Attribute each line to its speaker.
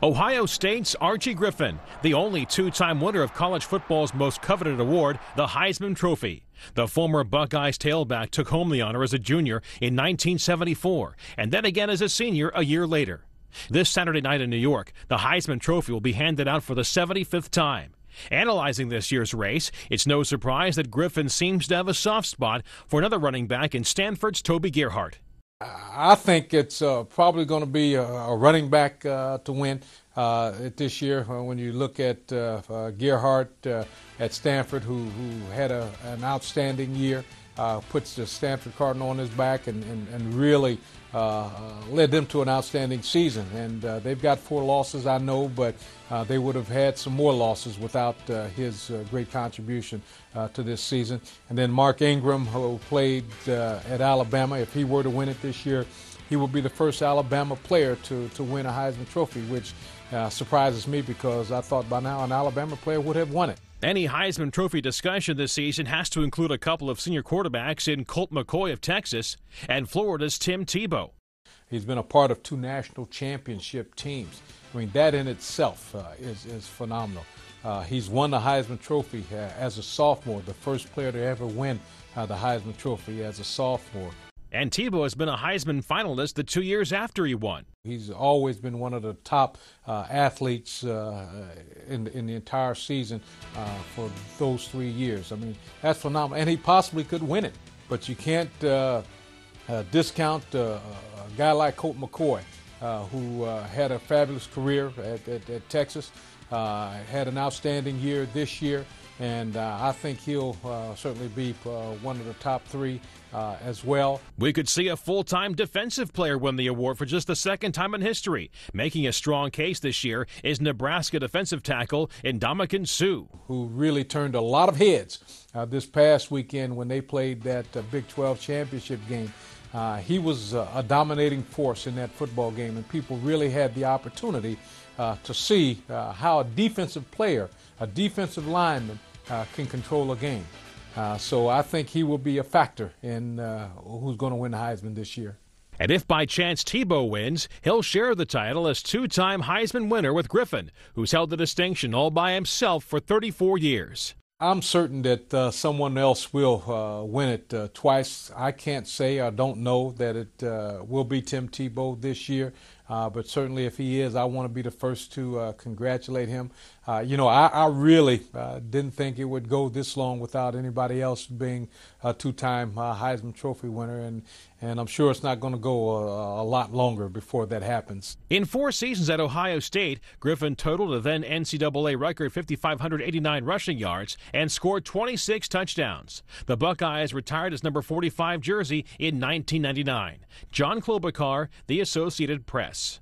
Speaker 1: Ohio State's Archie Griffin, the only two-time winner of college football's most coveted award, the Heisman Trophy. The former Buckeyes tailback took home the honor as a junior in 1974, and then again as a senior a year later. This Saturday night in New York, the Heisman Trophy will be handed out for the 75th time. Analyzing this year's race, it's no surprise that Griffin seems to have a soft spot for another running back in Stanford's Toby Gerhart.
Speaker 2: I think it's probably going to be a running back to win this year. When you look at Gerhart at Stanford, who had an outstanding year, puts the Stanford Cardinal on his back and really led them to an outstanding season. And they've got 4 losses, I know, but they would have had some more losses without his great contribution to this season. And then Mark Ingram, who played at Alabama, if he were to win it this year, he will be the first Alabama player to win a Heisman Trophy, which surprises me because I thought by now an Alabama player would have won it.
Speaker 1: Any Heisman Trophy discussion this season has to include a couple of senior quarterbacks in Colt McCoy of Texas and Florida's Tim Tebow.
Speaker 2: He's been a part of 2 national championship teams. I mean, that in itself is phenomenal. He's won the Heisman Trophy as a sophomore, the first player to ever win the Heisman Trophy as a sophomore.
Speaker 1: And Tebow has been a Heisman finalist the 2 years after he won.
Speaker 2: He's always been one of the top athletes in the entire season for those 3 years. I mean, that's phenomenal. And he possibly could win it. But you can't discount a guy like Colt McCoy, who had a fabulous career at Texas, had an outstanding year this year. And I think he'll certainly be one of the top 3 as well.
Speaker 1: We could see a full-time defensive player win the award for just the second time in history. Making a strong case this year is Nebraska defensive tackle Ndamukong Suh,
Speaker 2: who really turned a lot of heads this past weekend when they played that Big 12 championship game. He was a dominating force in that football game, and people really had the opportunity to see how a defensive player, a defensive lineman, can control a game. So I think he will be a factor in who's going to win the Heisman this year.
Speaker 1: And if by chance Tebow wins, he'll share the title as 2-time Heisman winner with Griffin, who's held the distinction all by himself for 34 years.
Speaker 2: I'm certain that someone else will win it twice. I can't say or don't know that it will be Tim Tebow this year, but certainly if he is, I want to be the first to congratulate him. I really didn't think it would go this long without anybody else being a 2-time Heisman Trophy winner, and I'm sure it's not going to go a lot longer before that happens.
Speaker 1: In 4 seasons at Ohio State, Griffin totaled a then NCAA record 5,589 rushing yards and scored 26 touchdowns. The Buckeyes retired his number 45 jersey in 1999. John Klobuchar, The Associated Press.